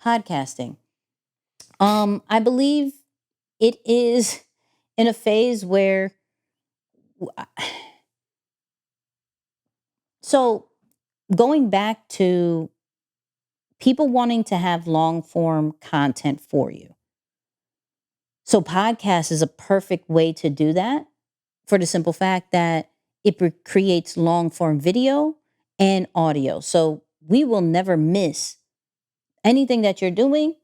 podcasting. I believe it is in a phase where, so going back to people wanting to have long form content for you. So podcast is a perfect way to do that for the simple fact that it creates long form video and audio. So we will never miss anything that you're doing,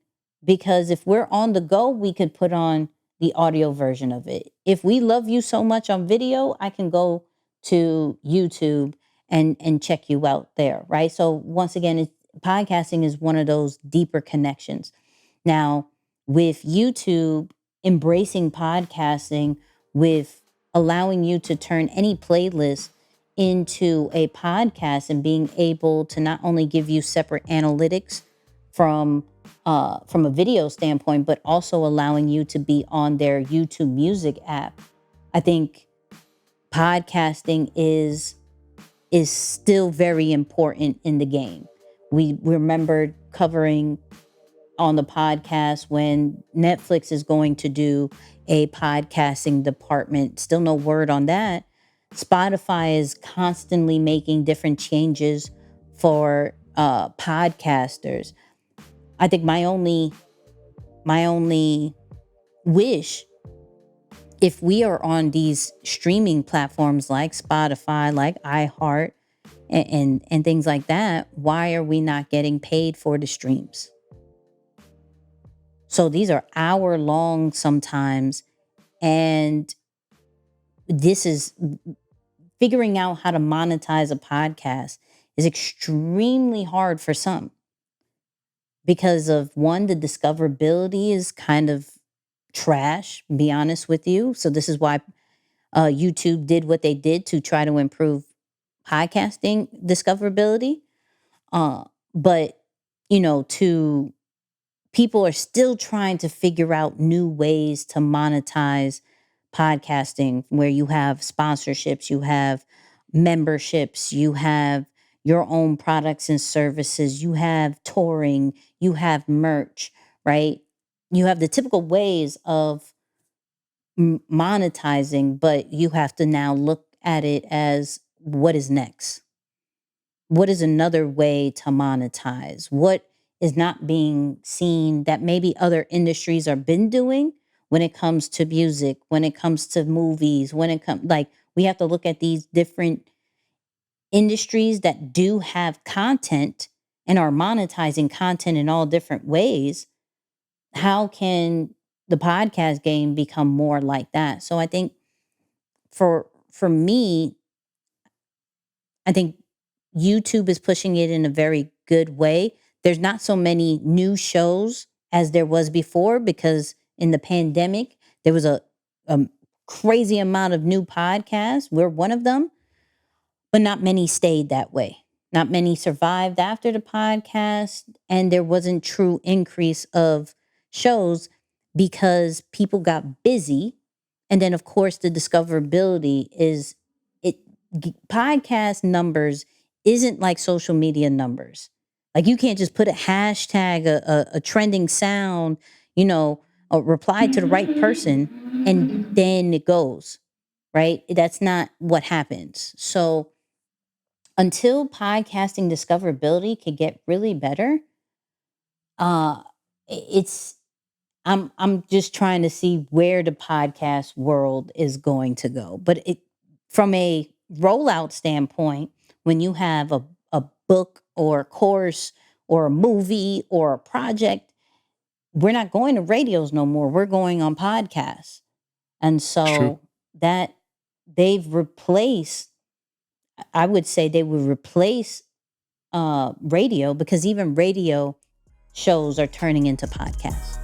because if we're on the go, we could put on the audio version of it. If we love you so much on video, I can go to YouTube and check you out there, right? So once again, podcasting is one of those deeper connections. Now, with YouTube embracing podcasting, with allowing you to turn any playlist into a podcast and being able to not only give you separate analytics from a video standpoint, but also allowing you to be on their YouTube Music app. I think podcasting is still very important in the game. We remember covering on the podcast when Netflix is going to do a podcasting department. Still no word on that. Spotify is constantly making different changes for podcasters. I think my only wish, if we are on these streaming platforms like Spotify, like iHeart, and things like that, why are we not getting paid for the streams? So these are hour long sometimes, and this is figuring out how to monetize a podcast is extremely hard for some, because of one, the discoverability is kind of trash, be honest with you. So this is why YouTube did what they did to try to improve podcasting discoverability. But to people are still trying to figure out new ways to monetize podcasting, where you have sponsorships, you have memberships, you have your own products and services, you have touring, you have merch, right? You have the typical ways of monetizing, but you have to now look at it as, what is next? What is another way to monetize? What is not being seen that maybe other industries are been doing when it comes to music, when it comes to movies, when it comes, like, we have to look at these different industries that do have content and are monetizing content in all different ways. How can the podcast game become more like that? So I think for me, I think YouTube is pushing it in a very good way. There's not so many new shows as there was before, because in the pandemic, there was a crazy amount of new podcasts. We're one of them, but not many stayed that way. Not many survived after the podcast, and there wasn't true increase of shows because people got busy. And then, of course, the discoverability is it. Podcast numbers isn't like social media numbers. Like, you can't just put a hashtag, a trending sound, a reply to the right person, and then it goes, right? That's not what happens. So until podcasting discoverability could get really better, uh it's I'm just trying to see where the podcast world is going to go. But it, from a rollout standpoint, when you have a book or a course or a movie or a project, we're not going to radios no more. We're going on podcasts. And True. so that they've replaced, I would say they would replace radio, because even radio shows are turning into podcasts.